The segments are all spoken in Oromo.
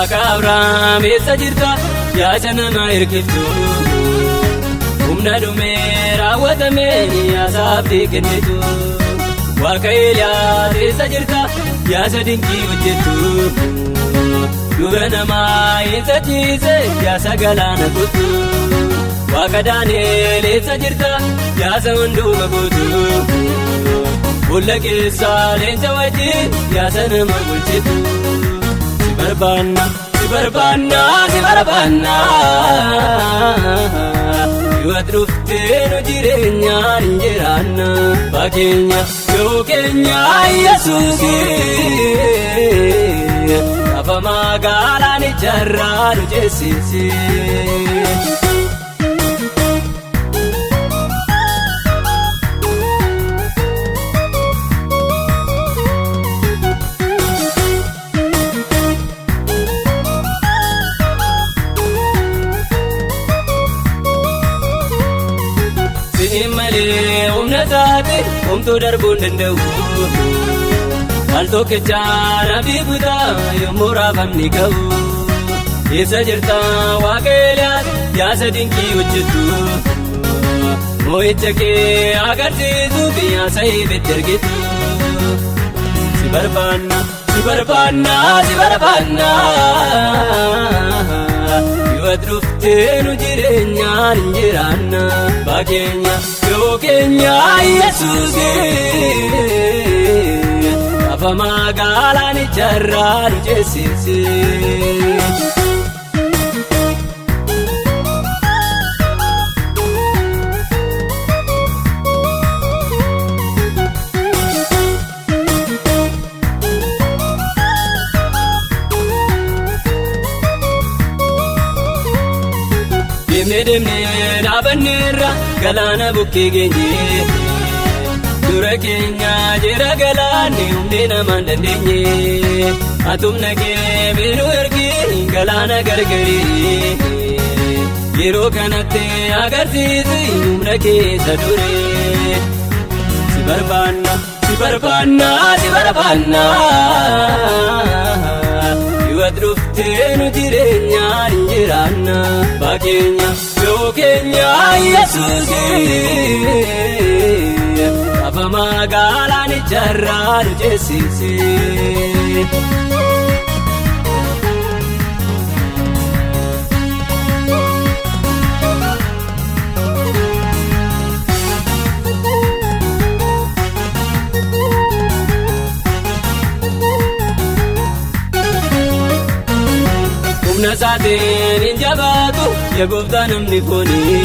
Waaqa Abrahaam eessa jirta yaa nama hirkiftu humna dhumee raawwatamee yaasaaf kennitu Waaqa Eeliyaas eessa jirta yaa dinqii hojjettu dura namaa eessa ciise yaa galaana guutu Waaqa Daani'eel eessa jirta yaa hundumaa guutu Bulla keessa leenca wajjin yaa nama bulchitu Si barbaanna Yoo dhuftee nu jireenyaan hin jiraanna Fakkeenya yoo keenya Yesuusii Lafa magaalaan ijaarraa nu ceesisi Humtuu darbuun danda'u Al tokkichaadha biikutaa yommuu raafamni ga'u Eessa jirta Waaqa Eeliyaas yaa dinqii hojjettu Moo'icha kee agarsiisuuf yaa ibidda ergitu Si barbaanna Yoo dhuftee nu jireenyaan hin jiraanna Fakkeenya yoo keenya Yesuusii Lafa magaalaan ijaarraa nu ceesisi Deemnee dhaabanneerra galaana bukkee geenye Dura keenya jira galaanni humni namaan dandeenye Atumna kee beenu ergi galaana gargarii Yeroo kanatti agarsiisi humna keessa dure Si barbaanna Yoo dhuftee nu jireenyaan hin jiraanna Fakkeenya yoo keenya Yesuusii Lafa magaalaan ijaarraa nu ceesisi Humna isaatiin hin jabaatu yaa gooftaa namni kuni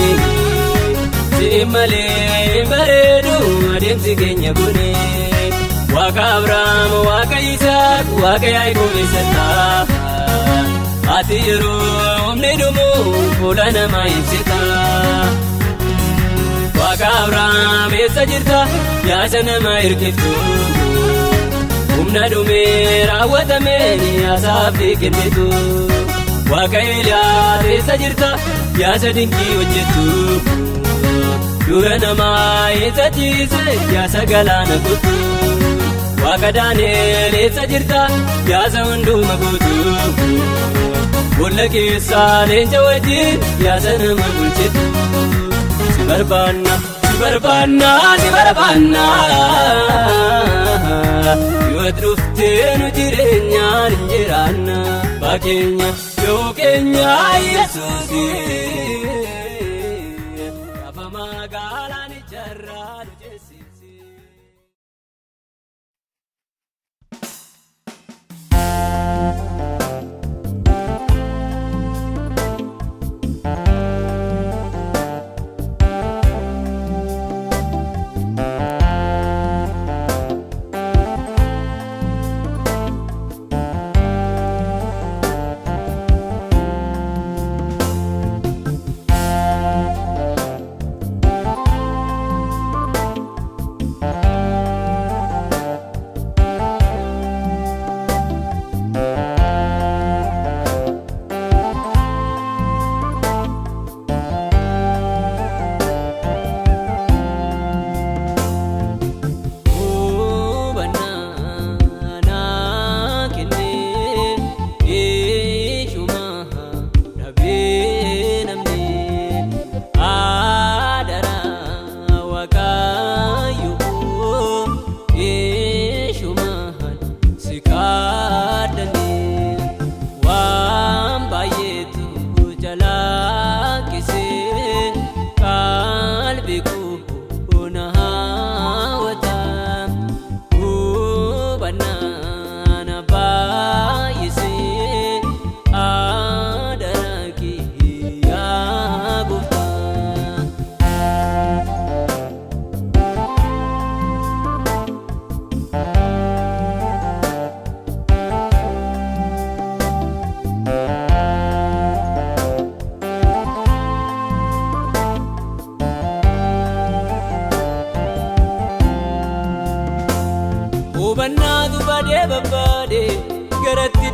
Si'in malee hin bareedu adeemsi keenya kuni Waaqa Abrahaam, Waaqa Yisaaq, Waaqa Yaaqoob eessata Ati yeroo humni dhumu fuula namaa ibsita Waaqa Abrahaam eessa jirta yaa nama hirkiftu Humna dhumee raawwatamee yaasaaf kennitu Waaqa Eeliyaas eessa jirta yaa dinqii hojjettu Dura namaa eessa ciise yaa galaana guutu Waaqa Daani'eel eessa jirta yaa hundumaa guutu Bulla keessa leenca wajjin yaa nama bulchitu Si barbaanna Yoo dhuftee nu jireenyaan hin jiraanna Fakkeenya yoo keenya Yesuusii Lafa magaalaan ijaarraa nu ceesisi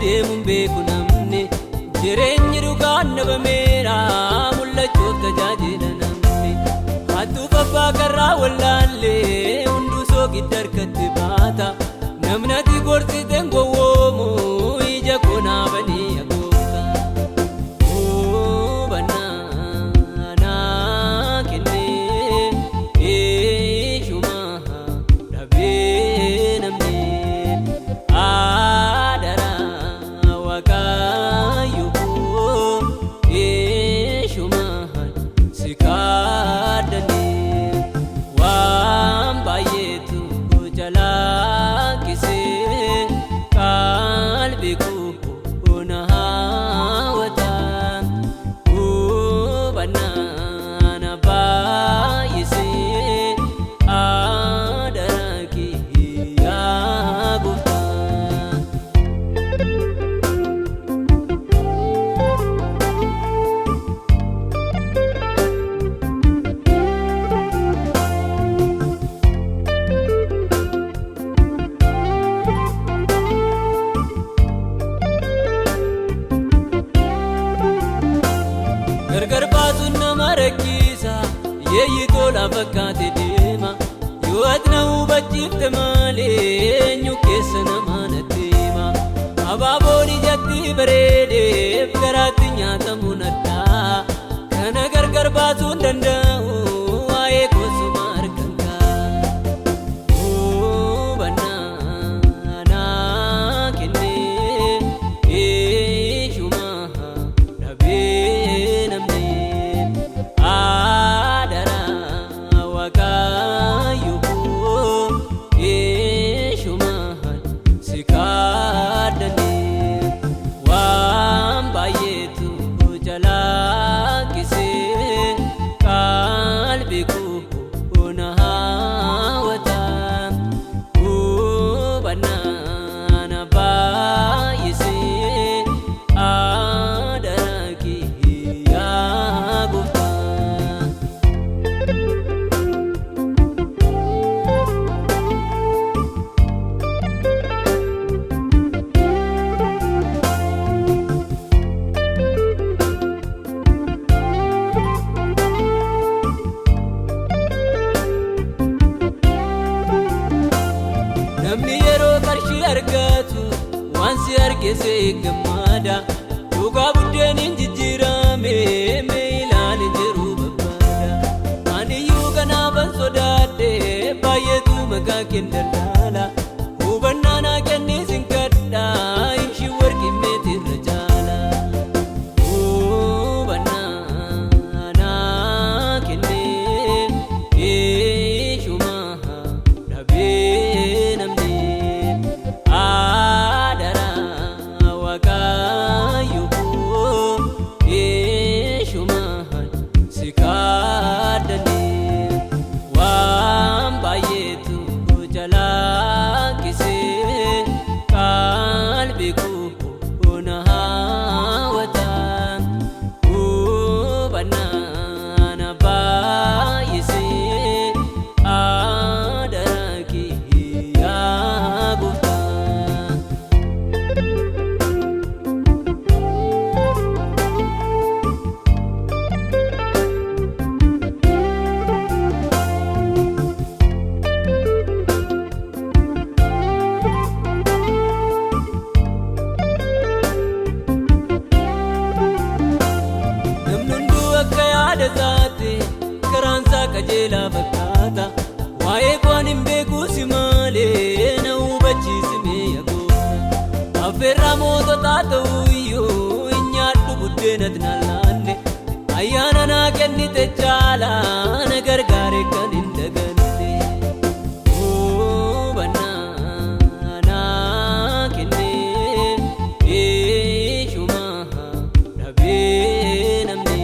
deemuun beeku namni jireenyi dhugaan dhabameera mul'achuuf tajaajila namni hattuuf abbaa karraa wallaallee hunduu soogidda harkatti baata namni ati gorsiteen gowwoomu ija koonaa banii agoota bannaa kennee eeshuma dhabee namni aadara waaqayyoo eeshuma si kaadhanii waan baay'eetu jalaakisee qalbii koo na hawwata hubannaa na baay'isee aadara kee yaa Gooftaa. Gargar baasuun nama rakkisa yeeyyi tola fakkaate deema yoo ati na hubachiifte malee eenyu keessa nama natti hima abaaboon ijatti bareedeef garaatti nyaatamuun addaa kana gargar baasuun danda'u waa'ee koosuma harkan hubannaa naa kennee eeshuma dhabee namni aadara waaqayyoo eeshuma si kaadhanii waan baay'eetu jalaakisee qalbii koo na hawwata hubannaa na baay'isee aadara kee yaa Gooftaa. Namni yeroo qarshii argatu waan si argeessee gammada dhugaa buddeeniin jijjiirame mee ilaali jiru babbaada aniyyuu kanaafan sodaadhe baay'eetu maqaa keen daldala hubannaa naa kenniisin kadhaa ishii warqii meetirra jaala hubannaa naa kennee eeshuma dhabee namni aadara waaqayyoo eeshuma si kaadhanii waan baay'eetu jalaakisee qalbii koo na hawwata hubannaa na baay'isee aadara kee yaa Gooftaa. Namni hunduu akka yaada isaatti karaansaa qajeelaa fakkaata waa'ee koon hin beeku si malee na hubachiisi mee yaa Gooftaa. Affeerraa moototaa ta'uu iyyuu hin nyaadhu buddeenatti na laanne ayyaana naa kennite caalaa na gargaare kan hin daganne hubannaa naa kennee eeshuma dhabee namni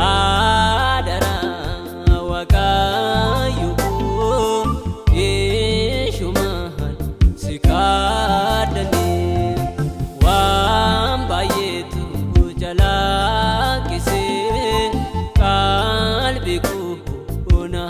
aadara waaqayyoo eeshuma si kaadhanii waan baay'eetu jalaakisee qalbii koo na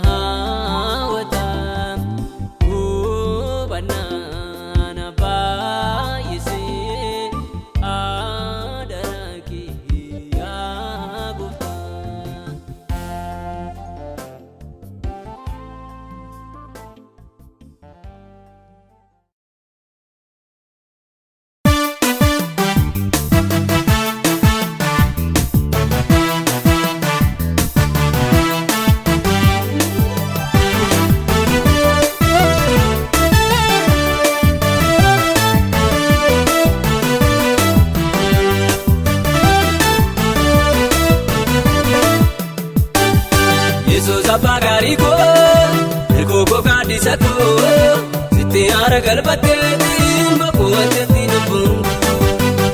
gara galfatteetiin bakkootatti nabbuun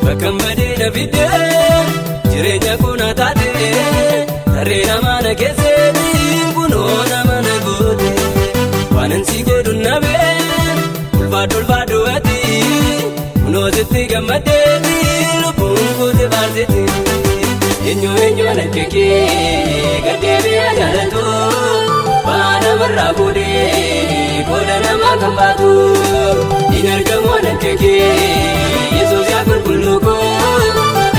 bakkan badee na fidee jireenya koonaa taatee tarree namaa na keesseetiin kunoo nama na goote waan ansi godhu nabee ulfaadhu ati kunoo sitti gammaddeetiin lubbuun goote baarteetiin eenyu na kekee gaddeebi'aa jaalatu waan namarraa fuudhee qooda namaa kan baatu hin argamu na kekee Yesuus yaa qulqulluu koo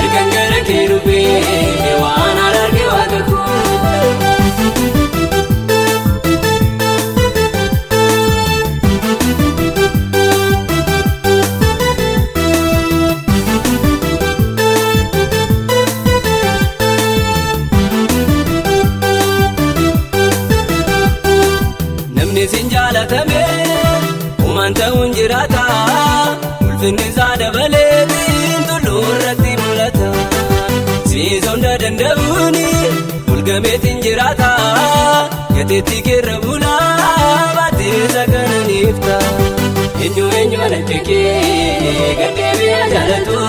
ergan gara kee dhufee waan arge waaqa koo. Sin jaalatame uumaan ta'uun jiraata ulfinni isaa dabaleetiin tulluu irratti mul'ata siis hunda danda'uun ulgameetiin jiraata gateetti keerra bulaa baatteessa kananiifta eenyu na kekee gaddeebi'aa jaalatu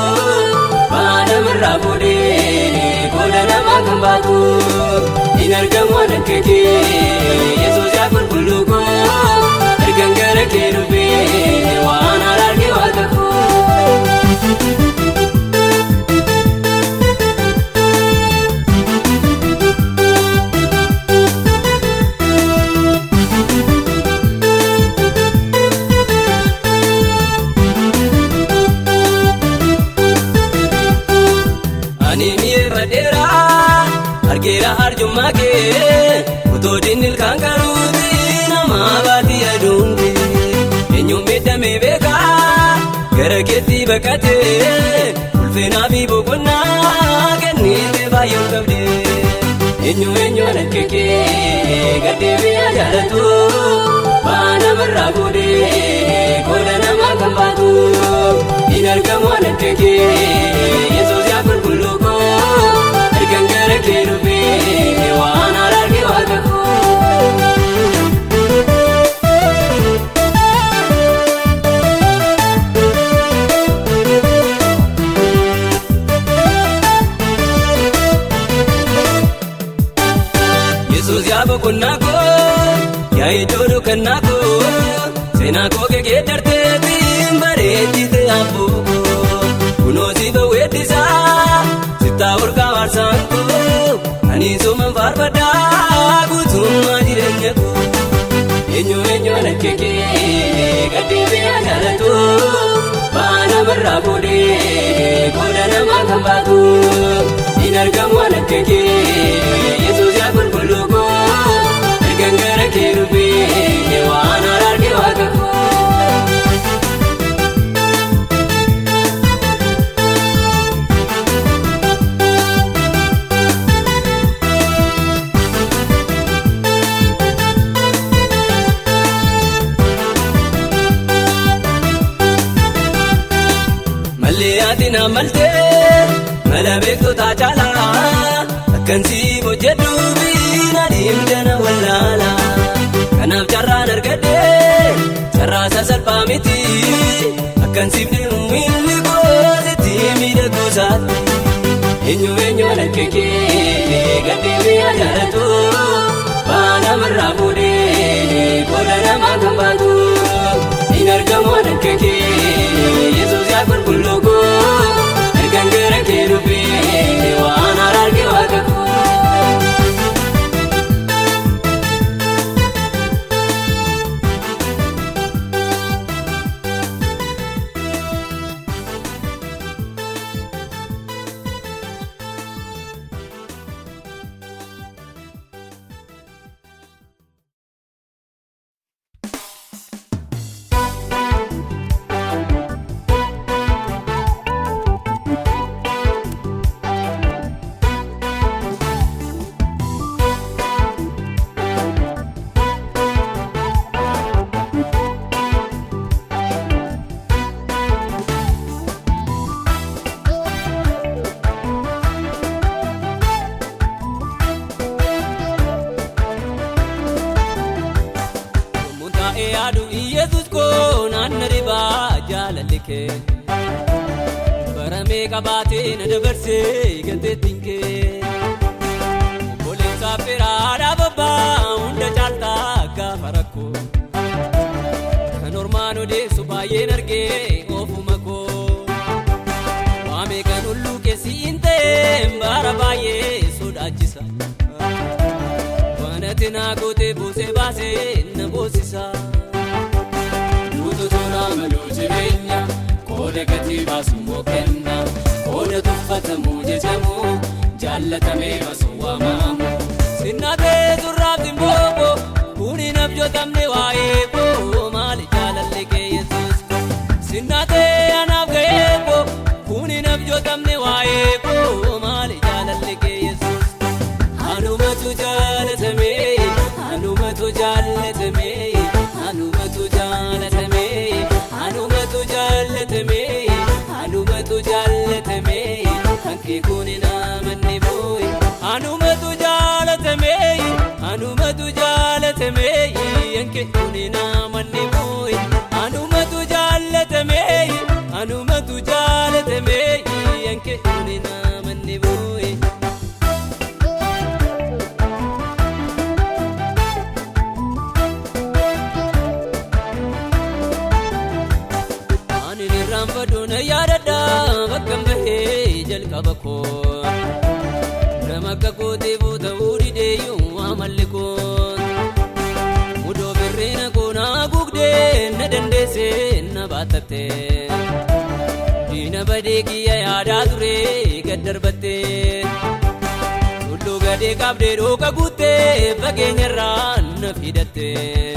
waan namarraa fuudhee qooda namaa kan baatu hin argamu na kekee Yesuus yaa qulqulluu koo ergan gara kee dhufee waan arge waaqa koo. Ani mi'eeffadheera argeera arjummaa kee utoo dinnil kan qaruuti namaa baati aduunte eenyuun miidhamee beekaa gara keetti baqatee ulfinaa fi boqonnaa kennite baay'een qabde eenyu na kekee gaddeebi'aa jaalatu waan namarraa fuudhee qooda namaa kan baatu hin argamu na kekee Yesuus yaa qulqulluu koo ergan gara kee dhufee waan arge waaqa koo. Yesuus yaa boqonnaa koo yaa iddoo dukannaa koo seenaa koo geeddarteetiin bareechite habboo koo kunoo sifa weeddisaa sittaa urgaa waarsaan koo ani suman faarfadhaa guutummaa jireenya koo eenyu na kekee gaddeebi'aa jaalatu waan namarraa fuudhee qooda namaa kan baatu hin argamu na kekee Yesuus yaa qulqulluu koo ergan gara kee dhufee waan arge waaqa koo. Mallee ati na maltee mala beektotaa caalaa akkan siif hojjedhuufi na dhiibda na wallaala kanaaf carraan argadhee carraa sasalphaa miti akkan siif deemu miilli koo sitti miidhaguu isaatti eenyu na kekee gaddeebi'aa jaalatu waan namarraa fuudhee qooda namaa kan baatu hin argamu na kekee Yesuus yaa qulqulluu koo ergan gara kee dhufee waan arge waaqa koo. kee baramee qabaatee na dabarsee gateettiin kee obboleessaa firaadhaa babbaa hunda caaltaa gaafa rakkoo kan ormaan odeessu baay'een argee ofuma koo waamee kan hulluu keessi hin ta'een bara baay'ee sodaachisa wanati naa gootee buusee baasee na boosisa duutu toonaa maluu jireenya qooda gatii baasummoo kenna qooda tuffatamuu jechamu jaallatamee masuu waamamu sinnatee turraaf dimbooboo kuni nabjotamne waa'ee koo maali jaalalli kee Yesuus sinnatee anaaf ga'ee koo kuni nabjotamne waa'ee koo maali jaalalli kee Yesuus anumatu jaalatame anumatu jaalatame anumatu jaalatame anumatu jaalatame anumatu jaalatame hanki kuni namanni booy anumatu jaalatame anumatu jaalatame hanki kuni namanni booy anumatu jaalatame anumatu jaalatame hanki kuni namanni booy Faduna yaadadha bakka bahee jalqaba koo nama akka kootee ta'uu dideeyyuu amalli koo mudoo birreena koo na gugdee na dandeessee na baatattee diina badee kiyya yaadaa turee gad darbattee tulluu gadee qabdee dhooqa guuttee fageenyarraa na fidattee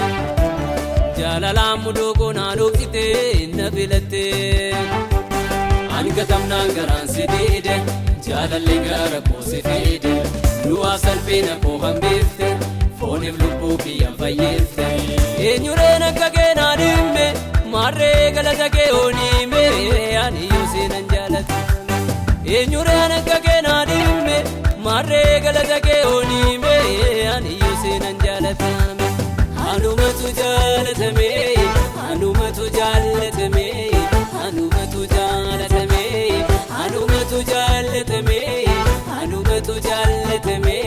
jaalalaan mudoo koo na dhoksitee na filattee angatamnaan garaan si diide jaalalli gara koo si fiide du'aa salphina koo hambeefte fooniif lubbuu kiyya fayyifte eenyureen akka kee naa dhimme maarree galata kee ooniime aniyyuu seenan jaalatame eenyureen akka kee naa dhimme maarree galata kee ooniime aniyyuu seenan jaalatame anumatu jaalatame anumatu jaalatame anumatu jaalatame anumatu jaalatame anumatu jaalatame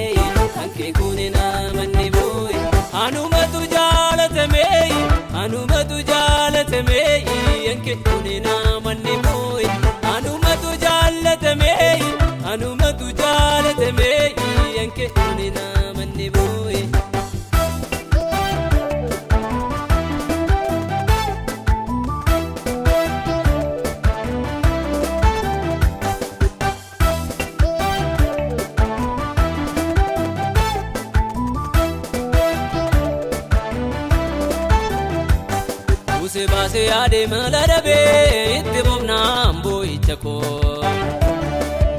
hanki kuni namanni booy anumatu jaalatame anumatu jaalatame hanki kuni namanni booy anumatu jaalatame anumatu jaalatame hanki kuni namanni booy Use baase yaade mala dabee itti bofnaan boo'icha koo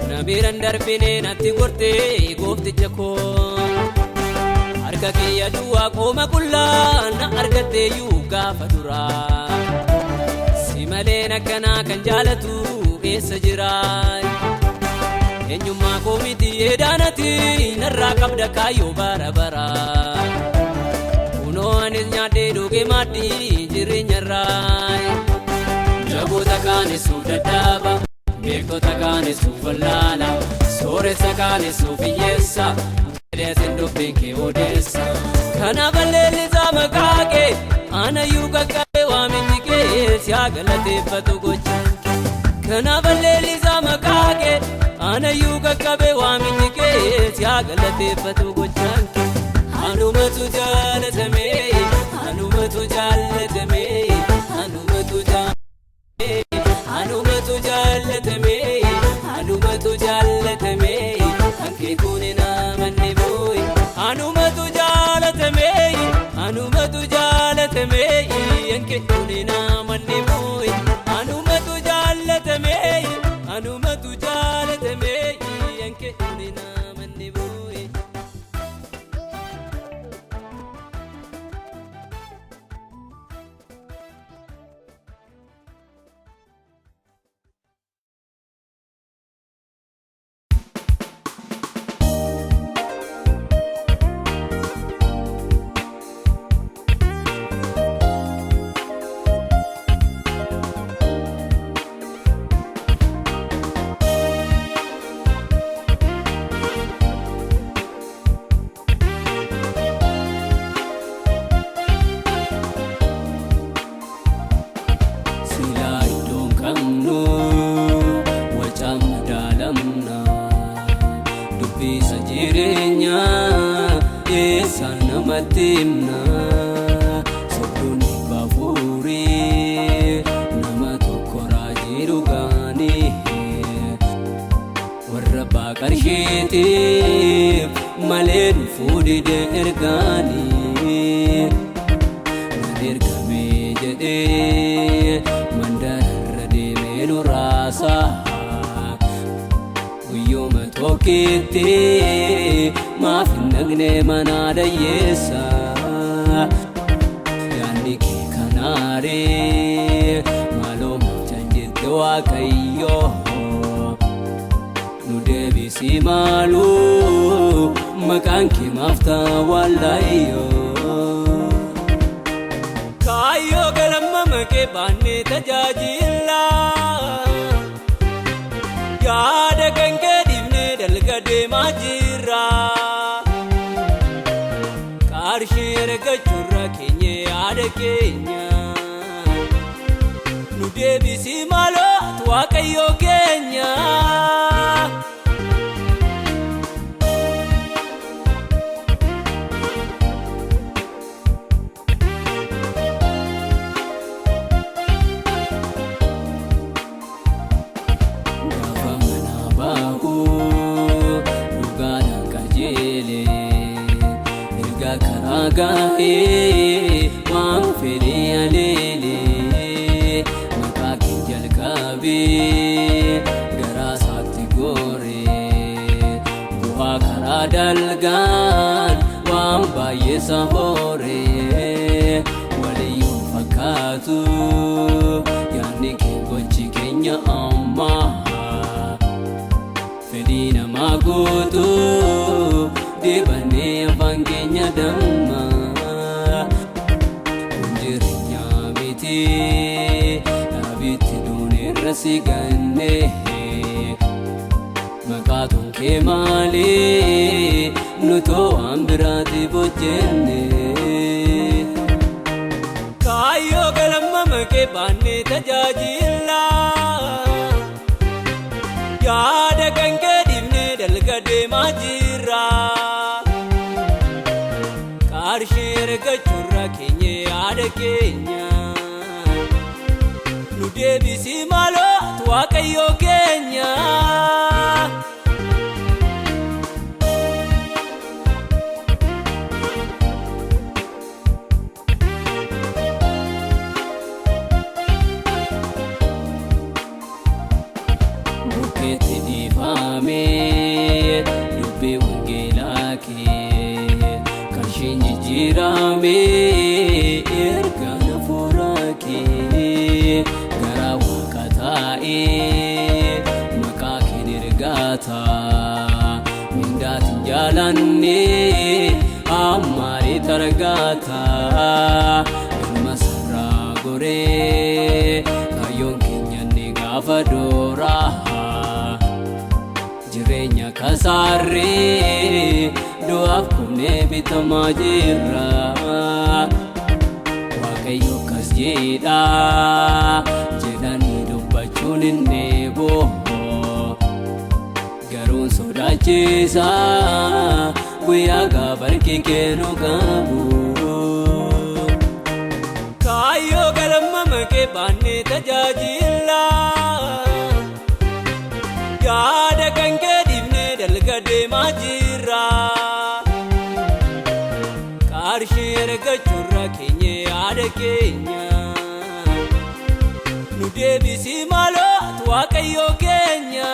na biran darbinee natti gortee goofticha koo harka kiyya duwwaa qooma qullaa na argatteeyyuu gaafa duraa si maleen akkanaa kan jaalatu eessa jiraa eenyummaa koo miti eedaanati narraa qabda kaayyoo bara baraa kunoo anis nyaadhee dhugee maaddii jireenyarraa jaboota kaanessuuf dadhaaba beektota kaanessuuf wallaala sooressa kaanessuuf hiyyeessa jedheesin dubbiin kee odeessa kanaaf alleellisaa maqaa kee anayyuu qaqqabee waaminni kee si haa galateeffatu gochaan kanaaf alleellisaa maqaa kee anayyuu qaqqabee waaminni kee si haa galateeffatu gochaan kee anumatu jaalatame anumatu jaalatame anumatu jaalatame anumatu jaalatame anumatu jaalatame hanki kuni namanni booy anumatu jaalatame anumatu jaalatame hanki kuni namanni booy anumatu jaalatame anumatu jaalatame hanki kuni namanni booy qarshiitiif malee dhufuu dide ergaanii nan ergamee jedhee mandararra deemee nu raasaa guyyooma tokkitti maaf hin dhaqne mana dayyeessa yaanni kee kanaaree maaloo maaf jette Waaqayyoo nu deebisi maaloo maqaan kee maaf taawwallayyoo kaayyoo galma kee baannee tajaajilaa yaada kan kee dhiifnee dalga deemaa jirra qarshii argachuurra keenya yaada keenya nu deebisi maaloo ati Waaqayyoo keenya Gaa'ee waan fedhee aleelee maqaa kee jalqabee garaa isaatti gooree bu'aa karaa dalgaan waan baay'ee isa hooree waliyyuu fakkaatu yaadni kee gochi keenya ammaa fedhii namaa guutuu deebannee afaan keenya damma kun jireenya miti dhaabitti duuneerra si ganne maqaa kee malee nutoo waan biraatiif hojjenne kaayyoo galma kee baannee tajaajilaa yaada kan kee dhiifnee dalga deemaa jirra qarshii argachuurra keenya yaada keenya nu deebisi maaloo ati Waaqayyoo keenya bukkeetti dhiifamee dubbii wangeelaa kee qarshiin jijjiiramee ergaan hafuuraa kee garaa Waaqa taa'ee maqaa kee ergataa mindaatiin jaalannee ammaarii targaataa ilma sarraa goree kaayyoon keenya ni gaafa dooraa jireenya kasaarree du'aaf kumnee bitamaa jirra Waaqayyo akkas jedha jedhanii dubbachuun hin eeboo garuun sodaachiisa guyyaa gaafa harki kee nu qabu kaayyoo galma kee baannee tajaajilaa yaada kan kee dhiifnee dalga deemaa jirra qarshii argachuurra keenya yaada keenya nu deebisi maaloo ati Waaqayyoo keenya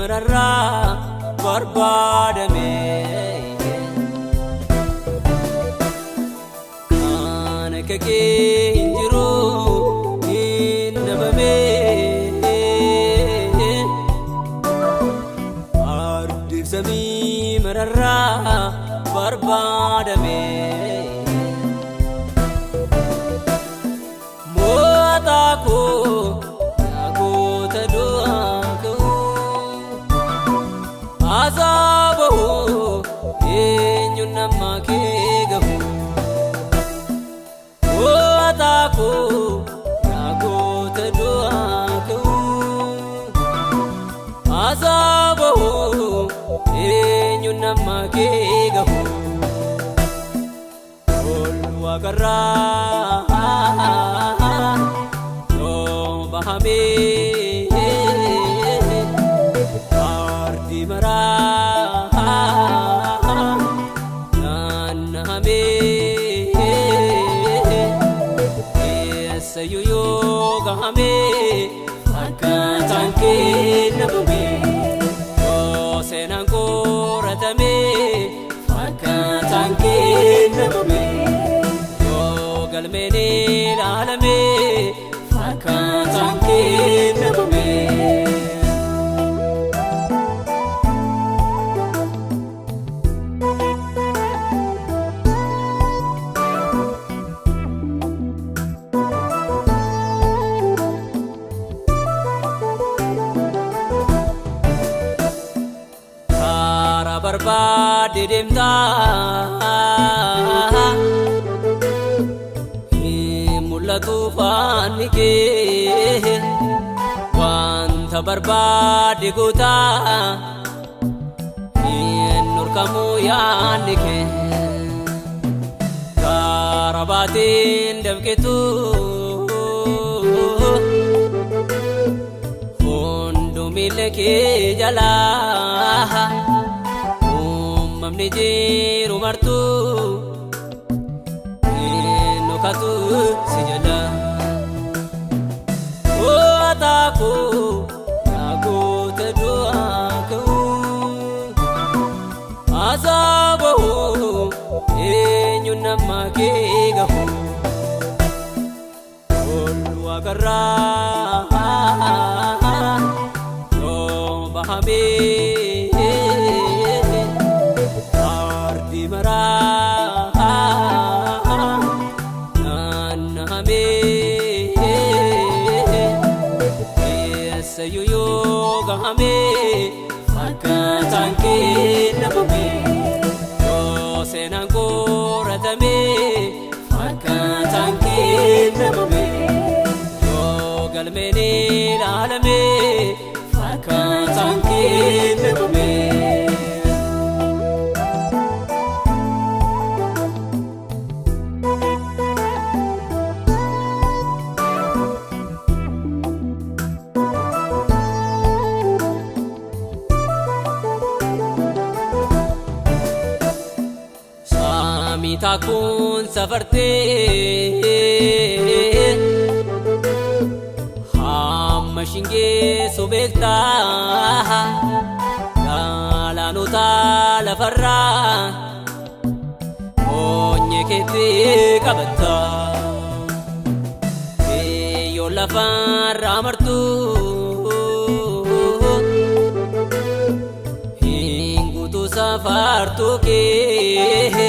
mararraa barbaadame kan akka kee hin jiru hin dhabame ardiif samii mararraa barbaadame mootaa koo yaagota du'aa ka'u azabahu eenyuun nama kee gahu mootaa koo yaagota du'aa ka'u azabahu eenyuun nama kee gahu ol waaqarraa yoo bahame ardi maraa naannahame eessayyuu yoo gahame akkaataan kee dhabame yoo seenaan qoratame akkaataan kee dhabame yoo galmeen ilaalame akkaataan kee dhabame karaa barbaade deemtaa hin mul'atu faanni kee wanta barbaade gootaa hin dhorkamu yaadni kee karaa baateen dabqitu hunduu miila kee jalaa uumamni jiru martuu hin dhokatu si jala mootaa koo yaagota du'aa ka'u azabahu eenyuun nama kee gahu ol waaqarraa yoo bahame ardi maraa naannahame eessayyuu yoo gahame akkaataan kee dhabame yoo seenaan qoratame akkaataan kee dhabame yoo galmeen ilaalame akkaataan kee dhabame mitaa kun safartee hamma shingeessu beektaa galaanota lafarraa koonyee keetti qabatta biyyoon lafarraa martuu hin guutuu safartuu kee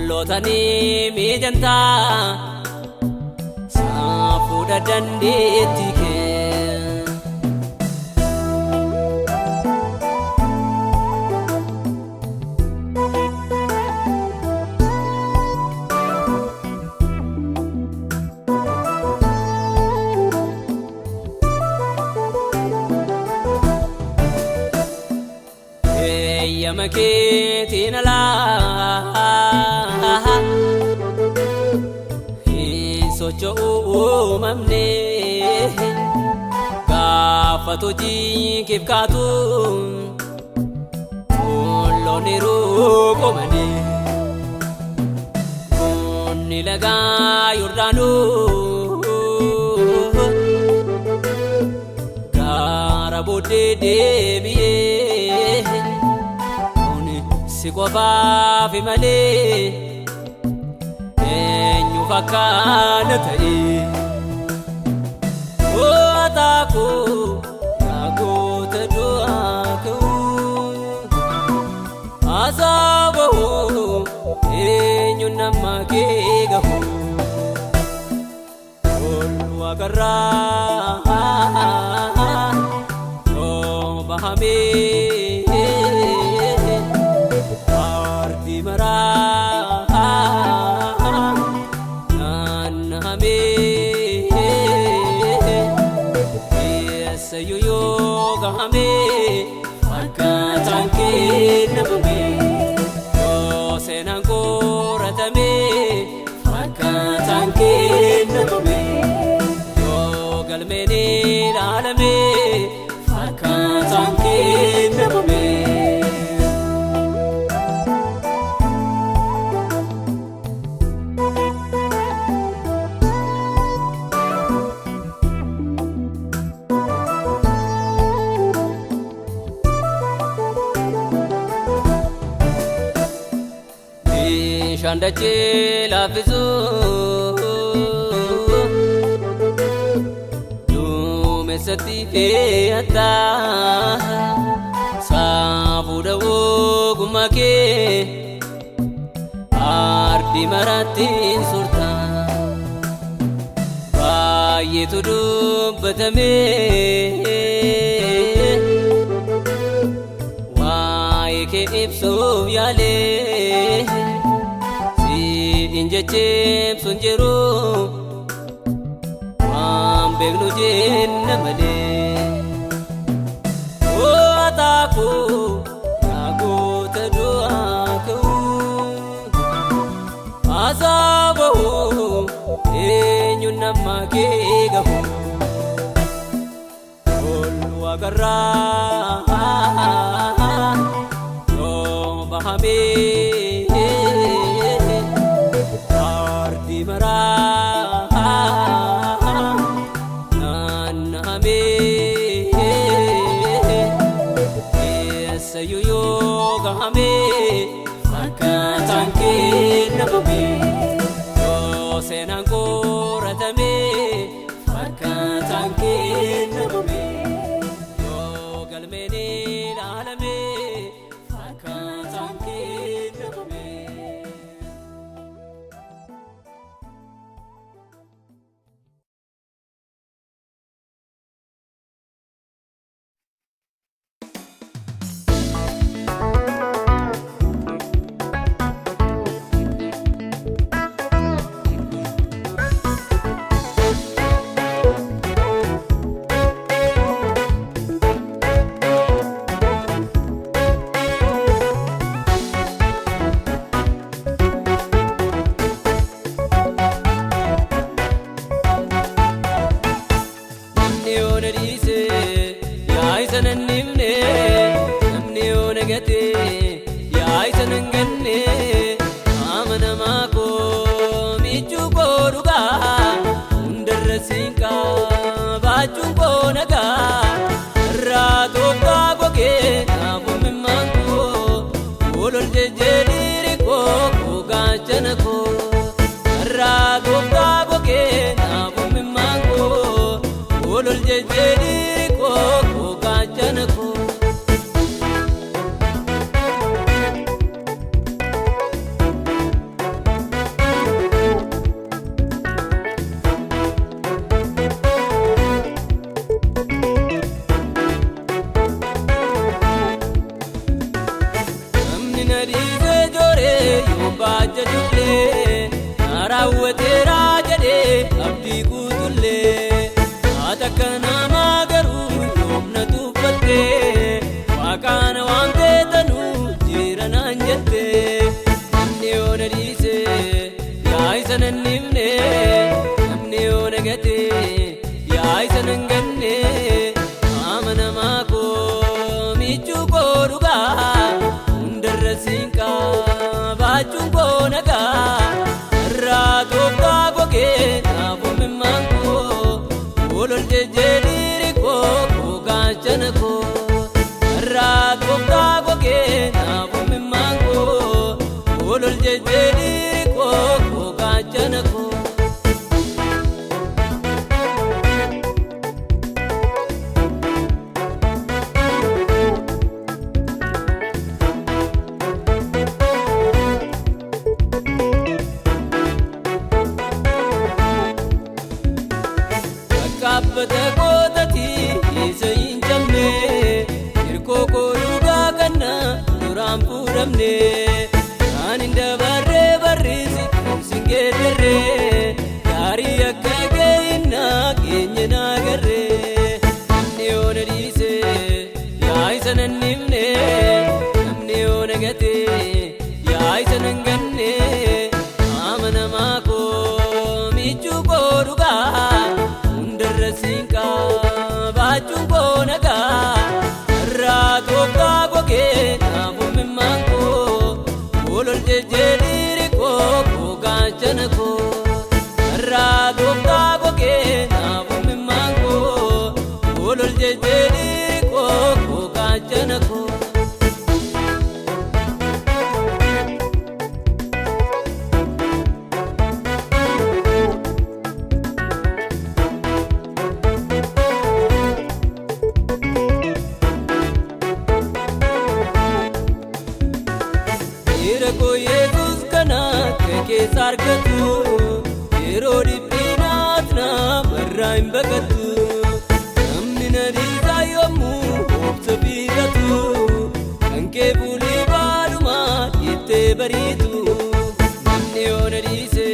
lootanii mijantaa saafuudha dandeetti kee eeyyama keetiin alaa socho'uu uumamne gaafa hojii keef kaatu tolloonni ruuqomane bunni lagaa Yordaanoo gaara booddee deebi'ee kun si qofaafi malee eenyuuf akkana ta'e gootaa koo yaa goota du'aa ka'uu haasaa bahuu eenyu nama kee gahuu Waaqarraa yoo bahamee ardii maraa naannahamee eessayyuu yoo gahamee fakkaataan kee dhabamee yoo seenaan qoratamee fakkaataan kee dhabamee galmeen ilaalamee fakkaataan kee dhabamee bishaan dachee laaffisuu duumessatti fe'ataa saafuudha ogummaa kee ardii marattiin surtaa baay'eetu dubbatamee waa'ee kee ibsuuf yaalee siin jecheebsuun jiru waan beeknu jenna malee gootaa koo yaa goota du'aa ka'uu haasaa bahuu eenyu nama kee gahuu Waaqarraa yoo bahamee ardii maraa naannahamee eessayyuu yoo gahamee fakkaataan kee dhabamee yoo seenaan qoratamee fakkaataan kee dhabamee yoo galmeen ilaalamee fakkaataan kee dhabamee Olol jejediri ko gaachana ko Kabbata kootati isa hin jamne hirkoo kooluugaa kanna duraan fuudhamne kan hin dabarree barriisi sin geeddarree gaarii akka ga'inaa keenya naagarree namni yoona dhiise yaa isa nan himne namni yoona gate yaa isa nan ganne amanamaa koo michuu koo dhugaa Sinka baachuun koo nagaa irraa tokkaa gogee naafuu mimmaan koo olol jejjeedhiiri koo gaachana koo irraa tokkaa gogee naafuu mimmaan koo olol jejjeedhiiri koo gaachana koo. Ko Yesus kana keke sargatu yeroo dhiphinaat na marraa hin baqatu namni na dhiisa yommuu obsa biiratu kan kee fuulii baalumaa jettee bariitu namni yoona dhiise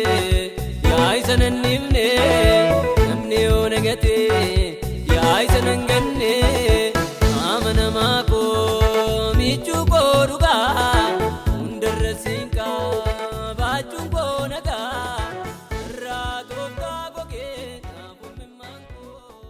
yaa isa nan himne namni yoona gate yaa isa nan ganne amanamaa koo michuu koo dhugaa Sinka baachuun koo nagaa irraa tokkaa gogee naafuu mimmaan koo.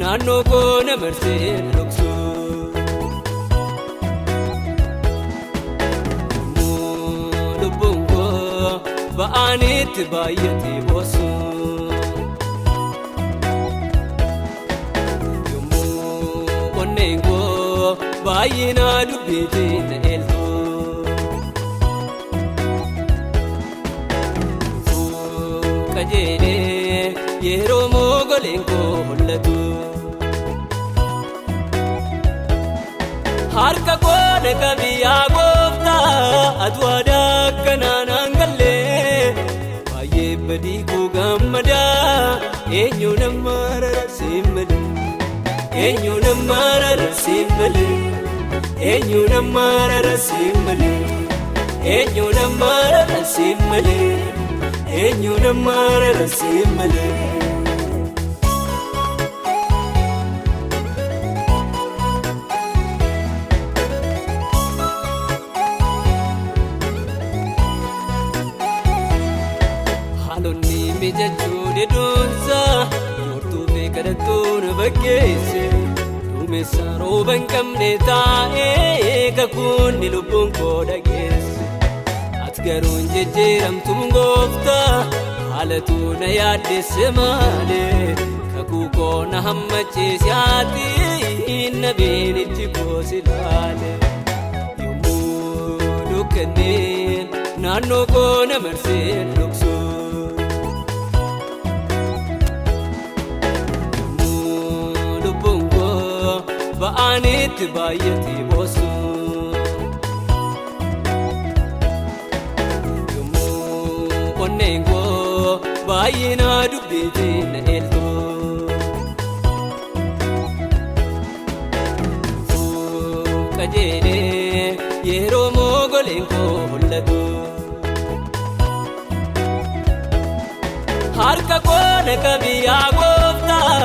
Naannoo koo na marsee dhoksu lubbuun koo ba'aanitti baay'atee boosu yommuu onneen koo baay'inaa dubbiitii na eeltu qajeelee yeroo moogoleen koo hollatu. Harka koo naqabi yaa gooftaa atu aadaa akkanaan hangallee baay'ee badii koo gammadaa eenyu nama rarrasiin malee eenyu nama rarrasiin malee eenyu nama rarrasiin malee eenyu nama rarrasiin malee eenyu nama rarrasiin malee. Mijachuudhe doonsa joortuu fi kadhattuun bakkeesse duumessa rooba hin qabne taa'ee kakuunni lubbuun koo dhageesse ati garuu hin jijjiiramtuun gooftaa haalatu na yaaddesse malee kakuu koo na hammachiise ati na beenichi koo si laale yommuu dukkanneen naannoo koo na marsee dhoksu. Ba'aanitti baay'atee boosu yommuu onneen koo baay'inaa dubbiitii na eeltu qajeelee yeroo moogoleen koo hollatu harka koo naqabi yaa gooftaa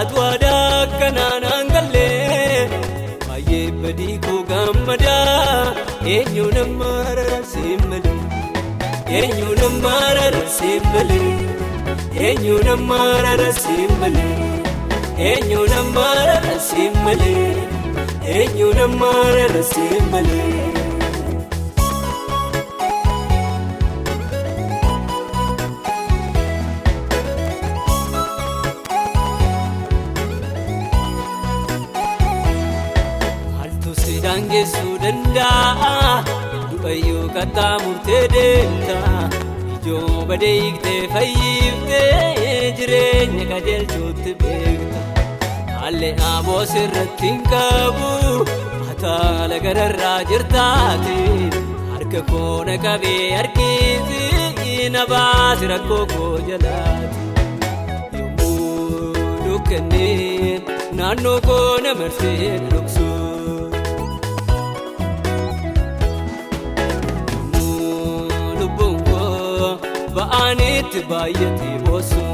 atu aadaa akkanaan hangallee baay'ee badii koo gammadaa eenyu nama rarrasiin malee eenyu nama rarrasiin malee eenyu nama rarrasiin malee eenyu nama rarrasiin malee eenyu nama rarrasiin malee. geessuu danda'a du'ayyuu qaxxaamurtee deemta ijoo badee hiiktee fayyiftee jireenya qajeelchuutti beekta haalli aboo sirratti hin qabu hataala gararraa jirtaati harka koo na qabee harkisi na baasi rakkoo koo jalaati yommuu dukkanneen naannoo koo na marsee dhoksu yommuu lubbuun koo ba'anitti baay'atee boosu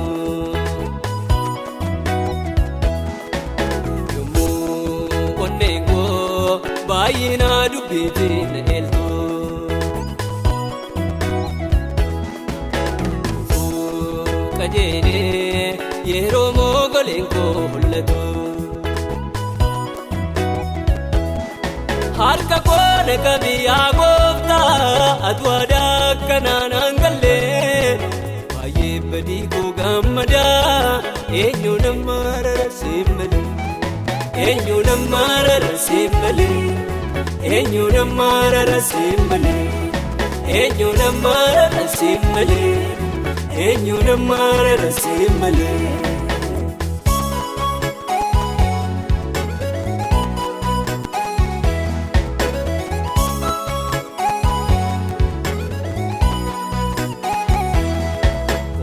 yommuu onneen koo baay'ina dubbiitii na eeltu kajeelee yeroo moogoleen koo mul'atu harka koo na qabi yaa gooftaa atu aadaa akkanaan hangallee baay'ee badii koo gammadaa eenyu nama rarrasiin malee eenyu nama rarrasiin malee eenyu nama rarrasiin malee eenyu nama rarrasiin malee eenyu nama rarrasiin malee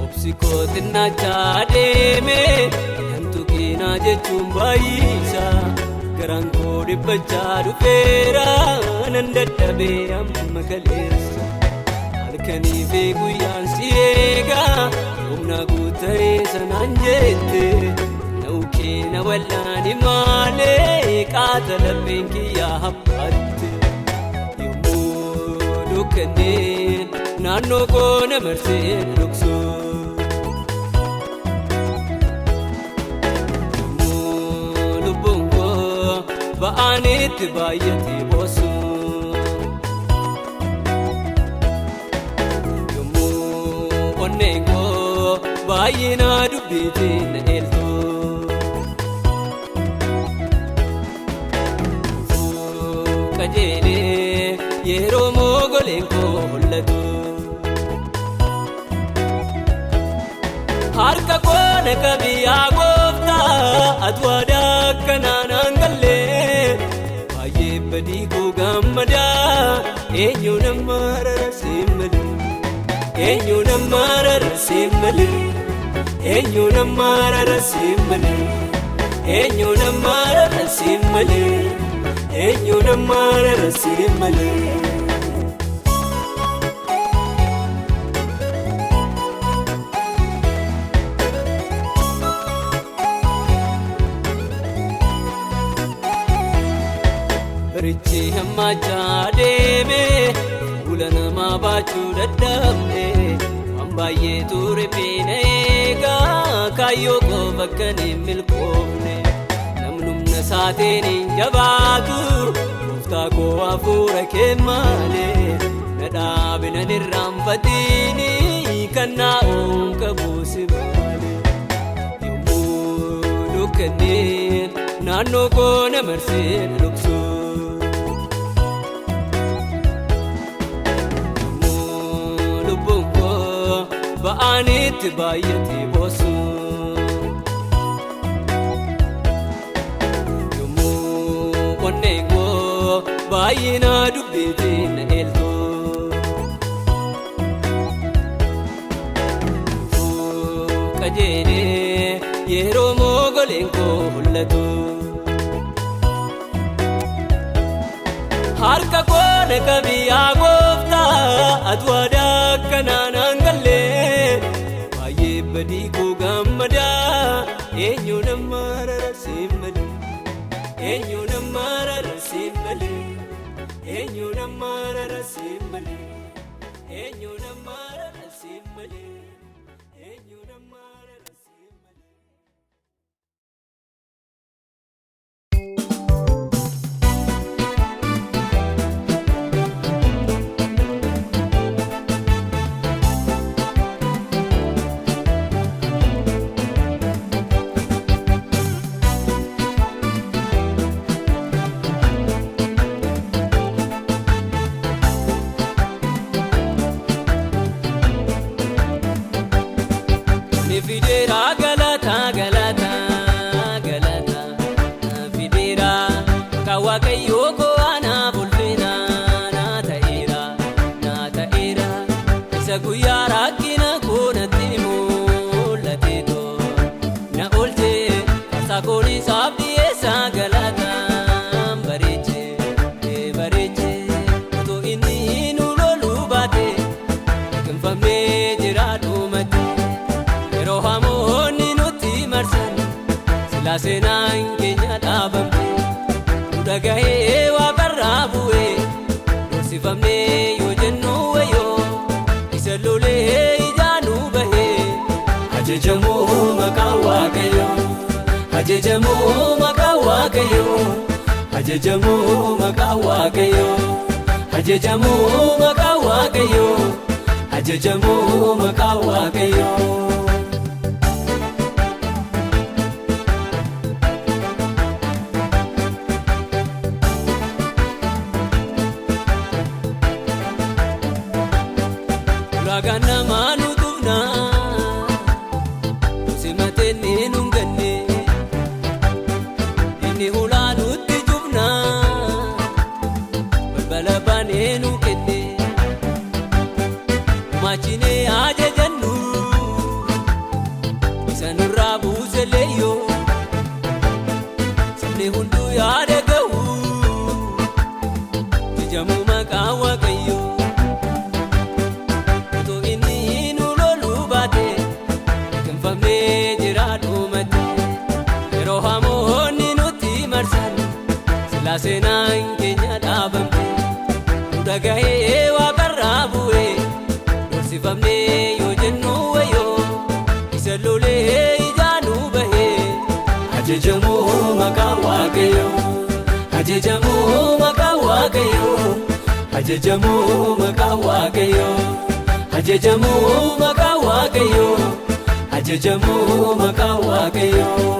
obsi kootiin naachaa deeme yantu kiinaa jechuun baay'isa garaan koo dhibbachaa dhufeera nan dadhabee amma kaleessa halkanii fi guyyaan si eegaa humna guutaree sanaan jette na'ukee na wal'aani maalee qaata lapheen kiyyaa haphatte yommuu dukkanneen naannoo koo na marsee dhoksu yommuu lubbuun koo ba'anitti baay'atee boosu onneen koo baay'ina dubbiitii na eeltu kajeelee yeroo moogoleen koo mul'atu harka koo na qabi yaa gooftaa atu aadaa akkanaan hangallee baay'ee badii koo gammadaa eenyu nama rarrasiin malee eenyu nama rarrasiin malee eenyu nama rarrasiin malee eenyu nama rarrasiin malee eenyu nama rarrasiin malee barichi hammaachaa deeme fuula namaa baachuu dadhabne waan baay'ee ture beena eegaa kaayyoo koo bakka hin milkoofne namnumna isaatiin hin jabaatu gooftaa koo hafuura kee malee na dhaabe nan irraanfatini kan naa'uun qabuusi malee yommuu dukkanneen naannoo koo na marsee dhoksu ba'anitti baay'atee boosu yommuu onneen koo baay'ina dubbiitii na eeltu kajeelee yeroo moogoleen koo mul'atu harka koo na qabi yaa gooftaa atu aadaa akkanaan hangallee baay'ee badii koo gammadaa eenyu nama rarrasiin malee eenyu nama rarrasiin malee eenyu nama rarrasiin malee eenyu nama rarrasiin malee eenyu nama rarrasiin malee ani fideera galata galata galata fideera ka Waaqayyo ko anaaf ulfina na ta'eera isa guyyaa rakkina koo natti mul'ateeto na oolche farsaa koon isaaf dhiyeessa galata bareeche otoo inni nu loluu baate kinfamnee jira dhumate yeroo hamoonni nutti marsan silaa seenaan keenya dhaabamte nu dhagahee waaqarraa bu'ee dorsifamnee yoo jennu wayyoo isa lolee ijaa nu bahee ajajamuu maqaa Waaqayyoo ajajamuu maqaa Waaqayyoo ajajamuu maqaa Waaqayyoo ajajamuu maqaa Waaqayyoo ajajamuu maqaa Waaqayyoo ulagaan namaa nu dhufna simatee ni nun ganne inni ulaa nutti cufna balbala baanee nu kenne maachinee ajajannu isa nurraa buuse leeyyoo sabni hunduu yaada ga'u ajajamuu maqaa Waaqayyoo otoo inni nu loluu baate kinfamnee jira dhumate yeroo hamoonni nutti marsan silaa seenaan keenya dhaabamte nu dhagahee waaqarraa bu'ee dorsifamnee yoo jennu wayyoo isa lolee ijaa nu bahee ajajamuu maqaa Waaqayyoo ajajamuu maqaa Waaqayyoo ajajamuu maqaa Waaqayyoo ajajamuu maqaa Waaqayyoo ajajamuu maqaa Waaqayyoo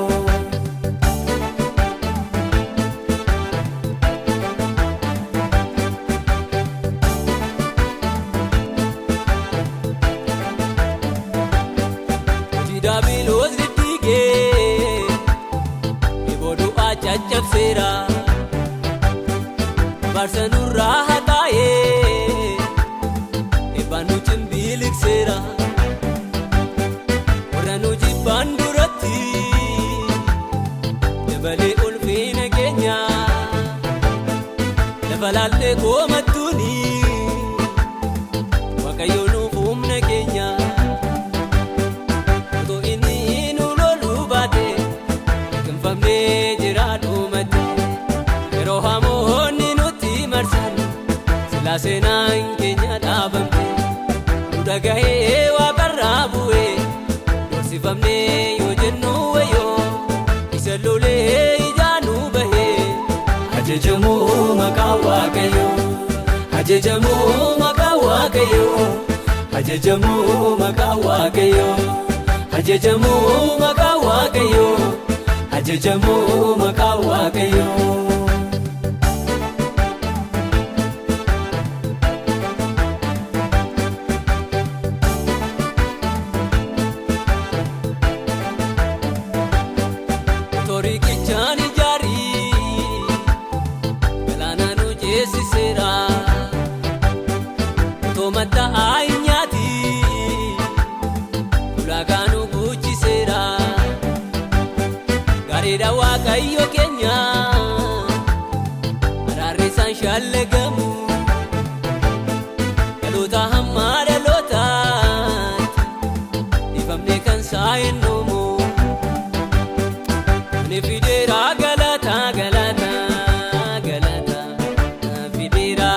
Daabiloos diddiigee eeboo du'aa caccabseera barsa nurraa hataa'ee eebbaan nu cimbilikseera warra nu jibbaan duratti dabalee ulfina keenya lafa laaltee koomattuuni Waaqayyo nuuf humna keenya otoo inni nu loluu baate kinfamnee jira dhumate yeroo hamoonni nutti marsan silaa seenaan keenya dhaabamte nu dhagahee waaqarraa bu'ee dorsifamnee yoo jennu wayyoo isa lolee ijaa nu bahee ajajamuu maqaa Waaqayyoo ajajamuu maqaa Waaqayyoo ajajamuu maqaa Waaqayyoo ajajamuu maqaa Waaqayyoo ajajamuu maqaa Waaqayyoo toriikichaan ijaarii galaana nu ceesiseera otoo matta'aa hin nyaati ulaagaa nu guuchiseera gaariidha Waaqayyo keenya araarri isaan shaallegamu dhaloota hammaa dhalootaatti dhiifamnee kan saayinoomu ani fideera galata galata galata fideera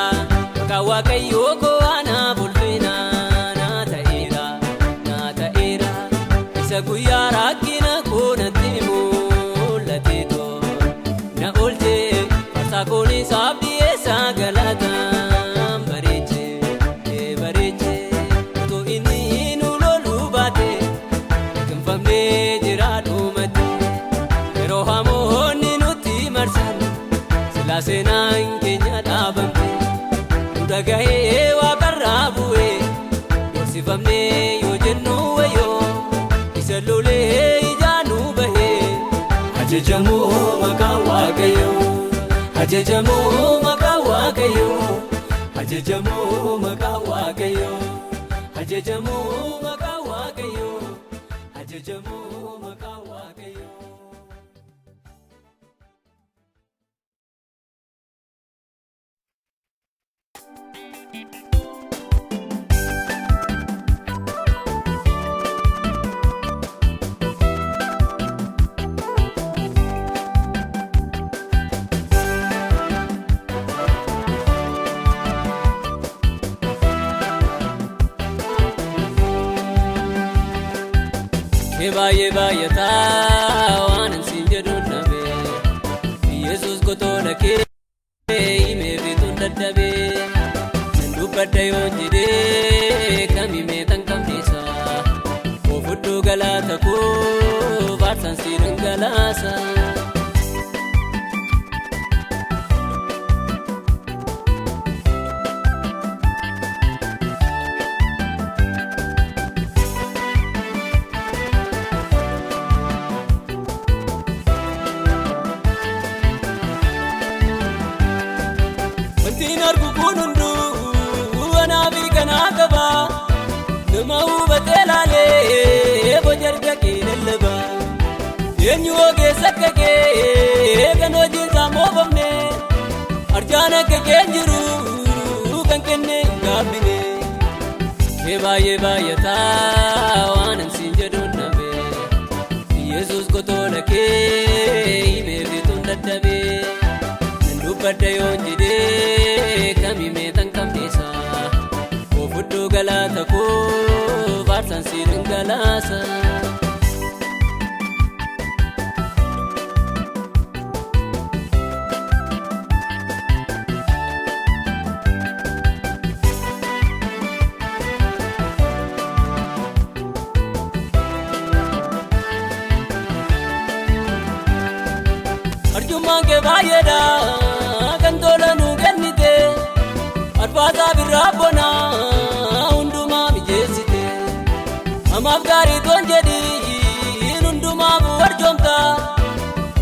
maqaa Waaqayyo ko anaaf ulfina na ta'eera isa guyyaa rakkina koo natti mul'ateeto na oolche farsaa koon isaaf dhiyeessa galata bareeche otoo inni nu loluu baate kinfamnee jira dhumate yeroo hamoonni nutti marsan silaa seenaan keenya dhaabamte nu dhagahee waaqarraa bu'ee dorsifamnee yoo jennu wayyoo isa ajajamoo maqaa Waaqayyoo ajajamoo maqaa Waaqayyoo ajajamoo maqaa Waaqayyoo ajajamoo maqaa Waaqayyoo ajajamoo maqaa Waaqayyoo. Baay'ee baay'ataa waan ansiin jedhuun dhabe Yesuus gotoota kee himee bituun dadhabee nan dubbadha yoon jedhee kam himee tan qabneessa ofudduu galaata koo baarsaan si dhangalaasa. Eenyu ogeessa kee kan hojii isaa moofamne arjaan akka keen jiru kan kenne hin gaabbine. Baay'ee baay'ataa waan ansiin jedhuun dhabe Yesuus gotoota kee himee bituun dadhabee nan dubbadha yoon jedhee kam himee tan qabneessa ofudduu galaata koo baarsaan si dhangalaasa. Arjummaan kee baay'eedha kan tola nu kennite arfaasaa birraa bonaa hundumaa mijeessite amaaf gaarii toon jedhiin hundumaaf arjoomta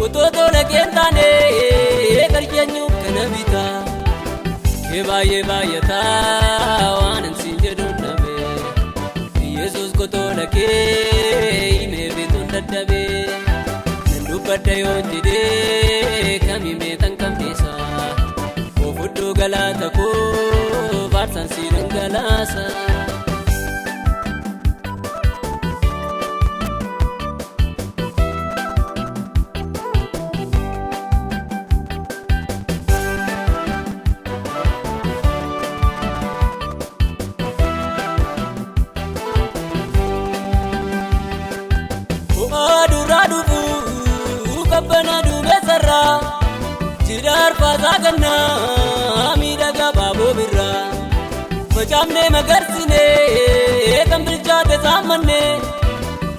otoo tola keen taane qarsheenyuuf kana bita. Baay'ee baay'ataa waan ansiin jedhuun dhabe Yesuus gotoota kee himee bituun dadhabee dubbadha yoon jedhee kam himee tan qabneessa ofudduu galaata koo baarsaan si dhangalaasa. Kabbana duumessarraa jira arfaasaa gannaa miidhagaa baaboo birraa facaafnee magarsinee kan bilchaate saammanne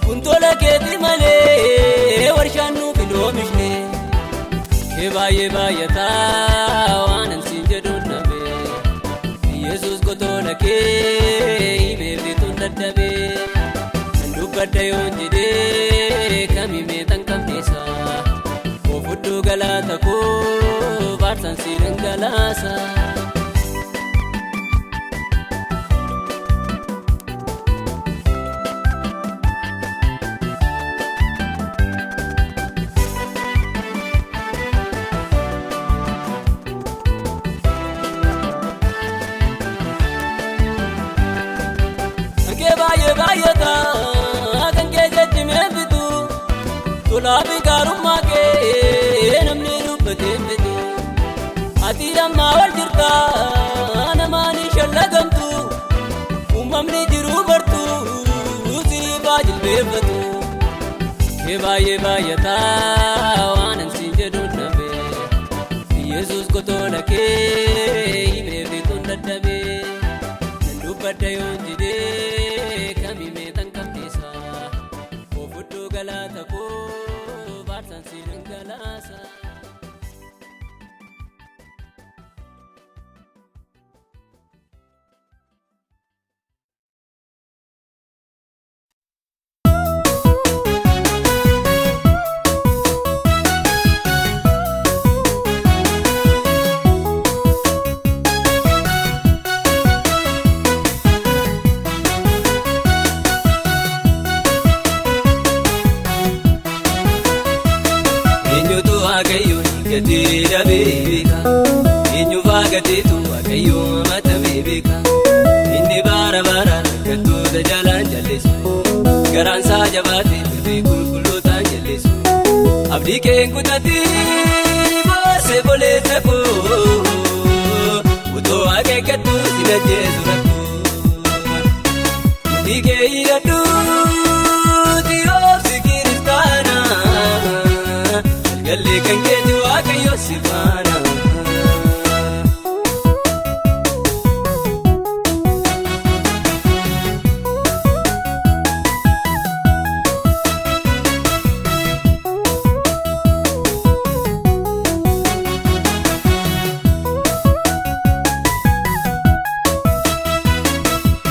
kun tola keetii malee warshaan nuuf hin oomishne. Baay'ee baay'ataa waan ansiin jedhuun dhabe Yesuus gotoota kee himee bituun dadhabee nan dubbadha yoon jedhee kam himee tan qabneessa ofudduu galaata koo baarsaan si dhangalaasa. Baay'ee baay'ataa kan kee jechimee bitu tolaa fi gaarummaa kee namni dubbatee bitu ati lammaa wal jirta namaanii shallagamtu uumamni jiruu bartu siifaa jilbeeffatu. Baay'ee baay'ataa waan ansiin jedhuun dhabe Yesuus gotoota kee himee bituun dadhabee nan dubbadha yoon jedhee kam himee tan qabneessa ofudduu galaata koo baarsaan si dhangalaasa. rakkattoota jalaan jallisu garaan isaa jabaatee birrii qulqullootaan jallisu abdii kee hin kutatiin boosee boleessa koo utoo akeekkattu sin ajjeesu rakkoo abdii kee hidhadhuuti obsi kiristaana galgallee kan keeti waaqayyo si faana.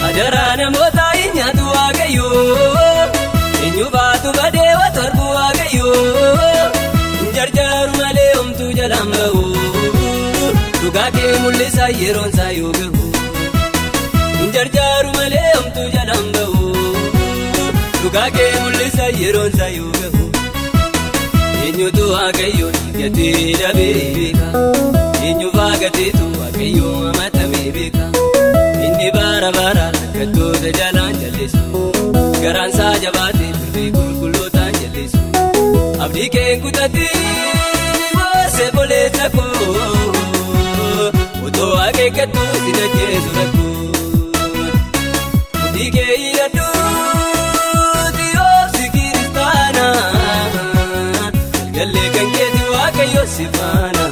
Ajaraa namoota hin nyaatu waaqayyoo eenyu baatu badee watu argu waaqayyoo hin jarjaaru malee homtuu jalaan bahu dhugaa kee mul'isa yeroon isaa yoo gahu hin jarjaaru malee homtuu jalaan bahu dhugaa kee mul'isa yeroon isaa yoo gahu eenyutu waaqayyoon gatee dhabee beeka eenyu baagateetu waaqayyoo amatamee beeka. Inni bara bara rakkattoota jalaan jallisu garaan isaa jabaatee birrii qulqullootaan jallisu abdii kee hin kutatiin boosee boleessa koo utoo akeekkattu sin ajjeesu rakkoo abdii kee hidhadhuuti obsi kiristaana galgallee kan keeti waaqayyo si faana.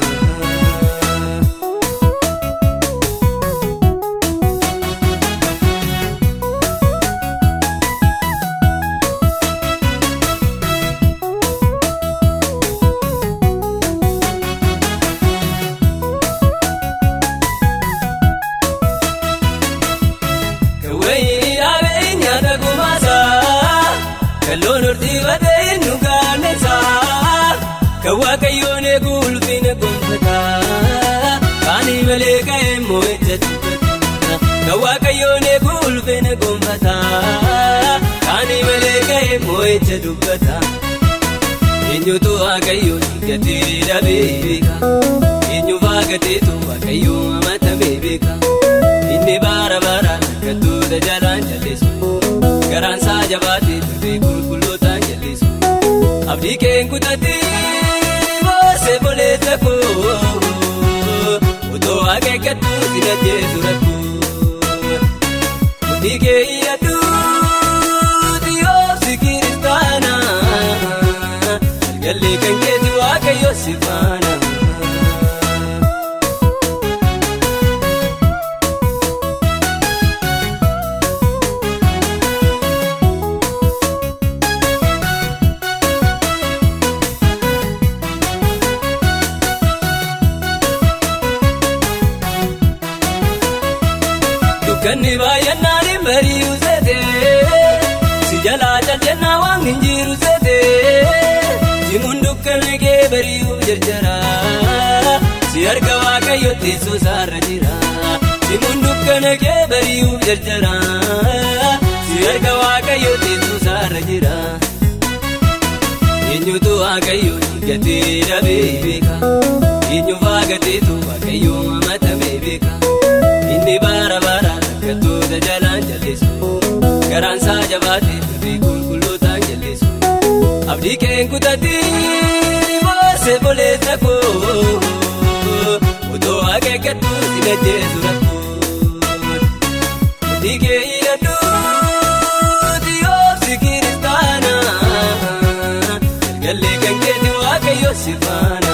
Kalloon hortii batee nu gaannesaa kan waaqayyoon eegu ulfina gonfataa kaanii malee ka'ee moo'icha dubbata kan waaqayyoon eegu ulfina gonfataa kaanii malee ka'ee moo'icha dubbata eenyutu waaqayyoon gatee dhabee beeka eenyu baagateetu waaqayyoon amatamee beeka inni bara bara rakkattoota jalaan jallisu garaan isaa jabaatee birrii qulqullootaan jallisu abdii kee hin kutatiin boosee boleessa koo utoo akeekkattu sin ajjeesu rakkoo abdii kee hidhadhuuti obsi kiristaana galgallee kan keeti waaqayyo si faana. Kanni baay'inaan hin bari'u seetee si jalaa caljannaa waan hin jiru seetee simuun dukkana kee bari'uuf jarjara si arga waaqayyo teessoo isaarra jira simuun dukkana kee bari'uuf jarjara si arga waaqayyo teessoo isaarra jira eenyutu waaqayyo gatee dhabee beeka eenyu baagateetu waaqayyo amatamee beeka inni bara bara rakkattoota jalaan jallisu garaan isaa jabaatee birrii qulqullootaan jallisu abdii kee hin kutatiin boosee boleessa koo utoo akeekkattu sin ajjeesu rakkoo abdii kee hidhadhuuti obsi kiristaana galgallee kan keeti waaqayyo si faana.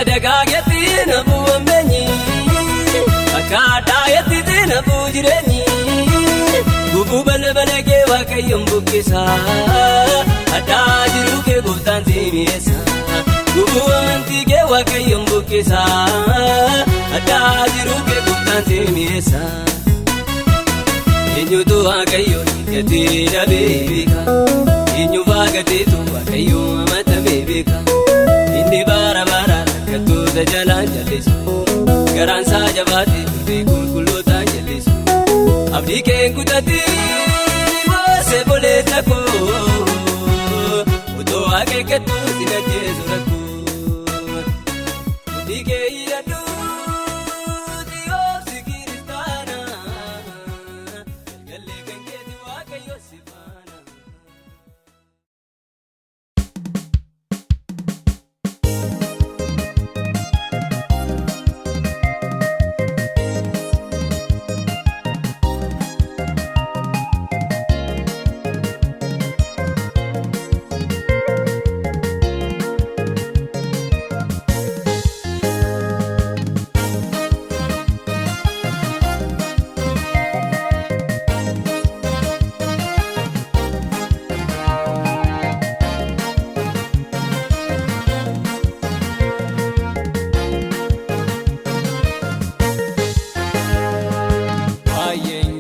Dagaagetti nafuu ammeenyi akka addaayetti nafuu jireenyi gubuu balbala kee waaqayyoon buqqisa addaa jiru kee gooftaan si mi'eessa gubuu amantii kee waaqayyoon buqqisa addaa jiru kee gooftaan si mi'eessa eenyutu waaqayyoon gatee dhabee beeka eenyu baagateetu waaqayyoon amatamee beeka inni bara bara rakkattoota jalaan jallisu garaan isaa jabaate dhufee qulqulloota jallisu abdii kee kutatti boosee boleessa koo utoo akeekkattu sin ajjeesu rakkoo abdii kee hidhadhu dhiyoofsi kiristaana gallee kan keeti waaqayyo si faana.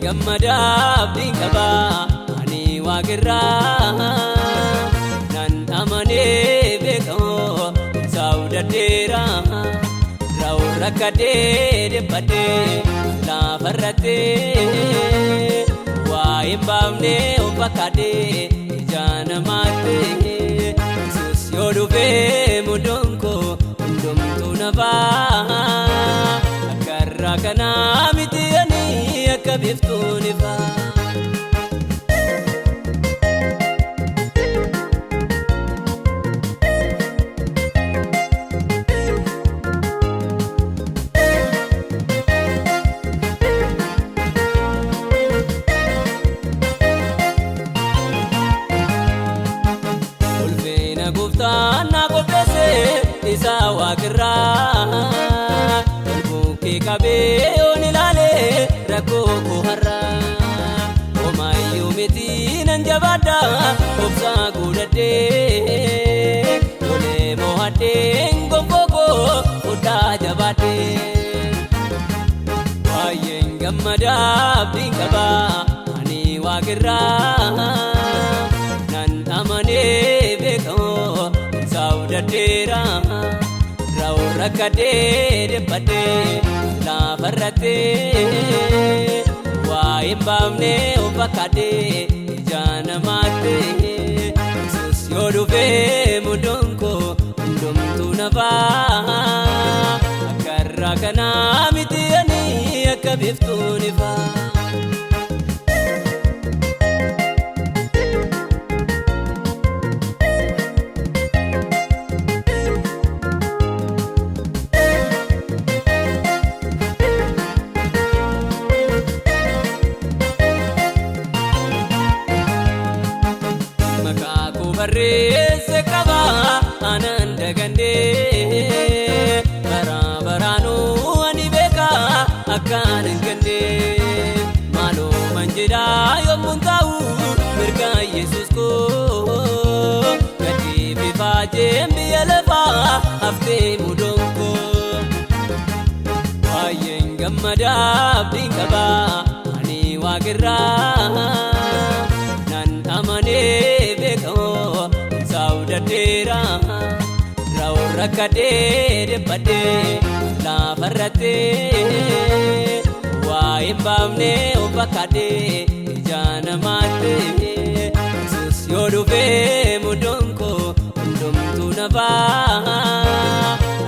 Gammadabdiin qabaa ani waaqirraa nan amanee beekamoo saawudadheeraa raawun rakkadhee dhiphadhee laafarrattee waa hin baafnee of fakkaadhee ija namaattee Yesuus yoo dhufee muddoon koo hundumtuu nafaa akka irraa kanaa miti akka biftuun ifaa. Ulfina gooftaan na qopheesse isaa waaqirraa olbukkee qabee yoon ilaalee rakkoo koo har'aa homaayyuu miti nan jabaadha obsaa godhadhee tolee mo'adheen gonfoo koo fudhaa jabaadhee baay'een gammadaa abdiin qabaa ani waaqirraa nan amanee beekamoo saawudadheeraa raawun rakkadhee dhiphadhee laafarrattee waa hin baafnee of fakkaadhee ija namaattee Yesuus yoo dhufee muddoon koo hundumtuu nafaa akka irraa kanaa miti ani akka biftuun ifaa. Barreesse qabaa anan dagandee baraa baraanuu ani beekaa akkaan hin gandee maaloo manjedhaa yommuun ta'u mirgaa Yesuus koo gadi bifaajeen biyya lafaa haftee muddoon koo baay'een gammadaa abdiin qabaa ani waaqirraa nan amanee beekamoo saawudadheeraa raawun rakkadhee dhiphadhee laafarrattee waa hin baafnee of fakkaadhee ija namaattee Yesuus yoo dhufee muddoon koo hundumtuu nafaa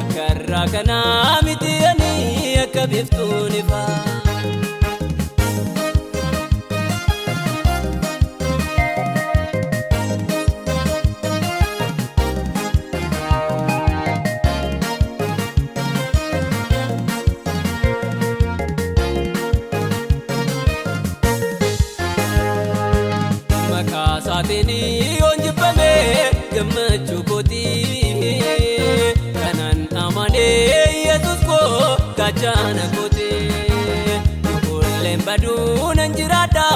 akka irraa kanaa miti ani akka biftuun ifaa. Saatini onjifame gammachuu kooti kanan amanee Yesuus koo gaachana kooti ijoolleen baduun an jiraadha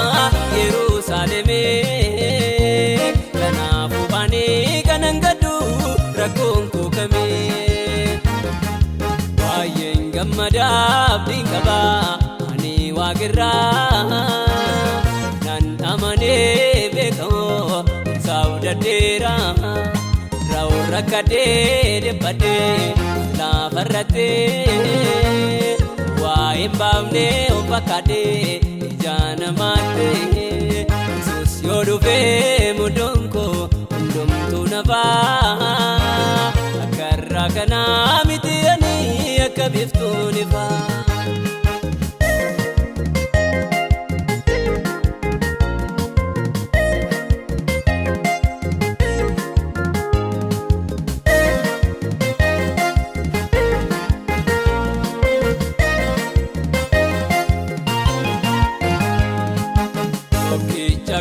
Yerusaalemee kanaafuu ani kanan gaddu rakkoon koo kamee baay'een gammadaa abdiin qabaa ani waaqirraa nan amanee beekamoo saawudadheeraa raawun rakkadhee dhiphadhee laafarrattee waa'een baafnee of fakkaatee ija namaatti Yesuus yoo dhufee muddoon koo hundumtuu nafaa akka irraa kanaa miti ani akka biftuun ifaa.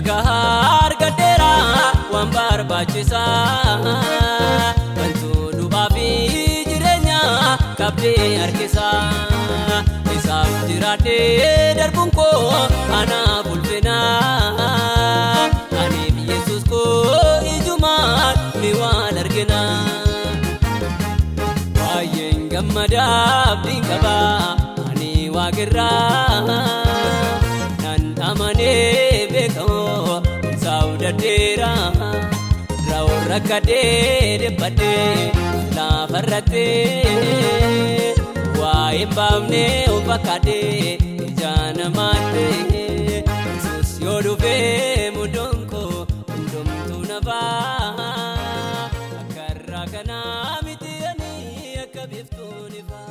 Gahar gadera waan barbaachisaa wantu du'aa fi jireenya qabdee harkisaa isaaf jiraadhee darbuun koo anaaf ulfinaa aniif Yesuus koo ijumaan ni waan arginaa baay'een gammadaaf din qabaa ani waaqirraa nan amanee beekoo saawudadheera raawwarra kadhee dhibbadhee laafarrattee waa'een baafnee of fakkaatee ija namaatti Yesuus yoo dhufee muddoon koo hundumtuu nafaa akka irraa kanaa miti ani akka biftuun ifaa.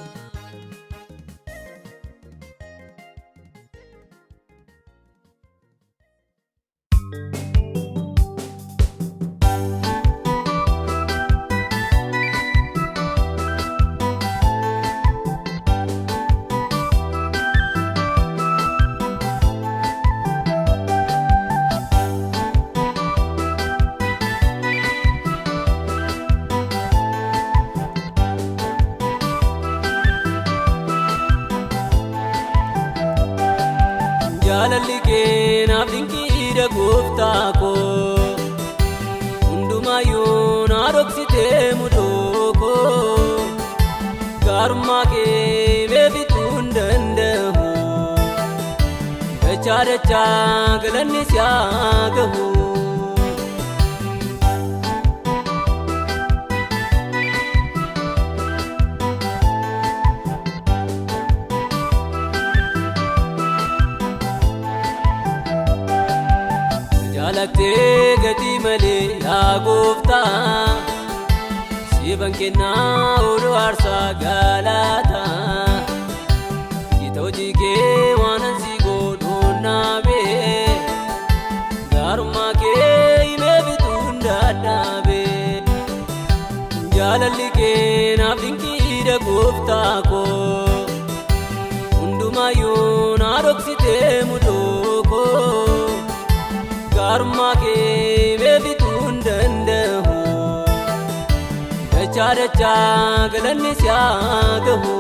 Jaalalli kee naaf dinqiidha gooftaa koo hundumaayyuu na dhoksitee mudoo koo gaarummaa kee beebituu hin danda'u dachaa dachaa galanni si haa gahu. Jaalattee gatii malee yaa gooftaa siifan kennaa oduu aarsaa galataa gita hojii kee waan ansi godhuun naabee gaarummaa kee himee bituun dadhabee jaalalli kee naaf dinqiidha gooftaa koo hundumaayyuu na dhoksitee mudoo koo gaarummaa kee beebituu hin danda'u dachaa dachaa galanni si haa gahu.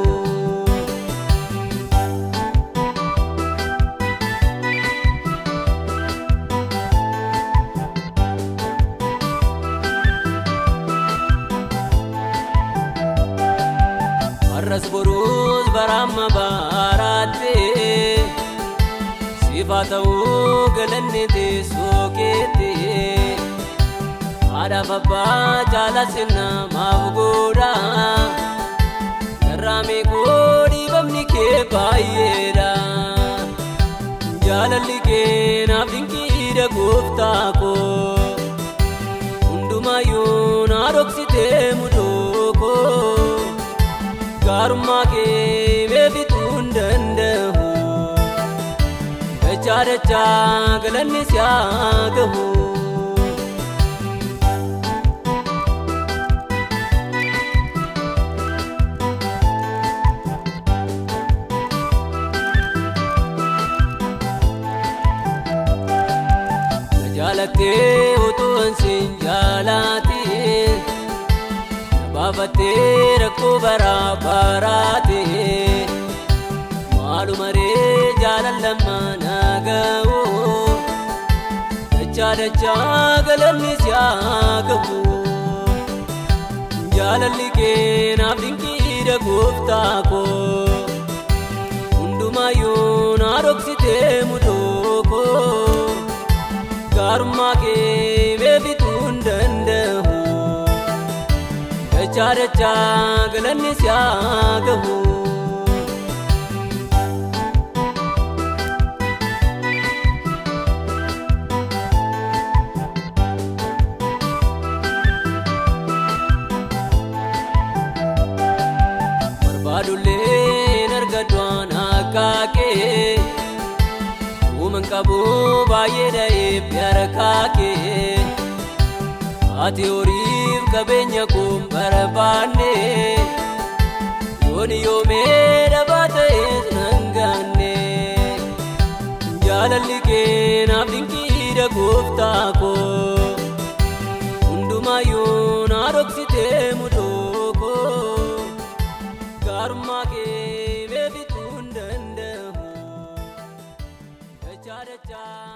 Har'as boruus baraamma baaraattee siifaa ta'uu galanni teessoo keettee haadhaaf abbaa jaalala namaaf godha irraa meeqoo dhiibamni kee baay'eedha jaalalli kee naaf dinqiidha gooftaa koo hundumaayyuu na dhoksitee mudoo koo gaarummaa kee beebituu hin danda'u dachaa dachaa galanni si haa gahu. Jaalalli kee naaf dinqiidha gooftaa koo hundumaayyuu na dhoksitee mudoo koo gaarummaa kee beebituu hin danda'u dachaa dachaa galanni si haa gahu. Jaalalli kee naaf dinqiidha gooftaa koo hundumaayyuu na dhoksitee mudoo koo gaarummaa kee beebituu hin danda'u jaalattee utuu ansin jaalaatiin na baafattee rakkoo baraa baaraatee maaluma ree jaalallammaa na ga'u dachaa dachaa galanni si haa gahu. Jaalalli kee naaf dinqiidha gooftaa koo hundumaayyuu na dhoksitee mudoo koo gaarummaa kee beebituu hin danda'u dachaa dachaa galanni si haa gahu. kee uuman qabu baay'ee da'eef harkaa kee ati horiif qabeenya kun barbaanne yooni yoomee dhabaa ta'es nan gaanne jaalalli kee naaf dinqiidha gooftaa koo hundumayyuu na dhoksitee mudoo koo gaarummaa kee beefituu hin danda'amu dachaa dachaa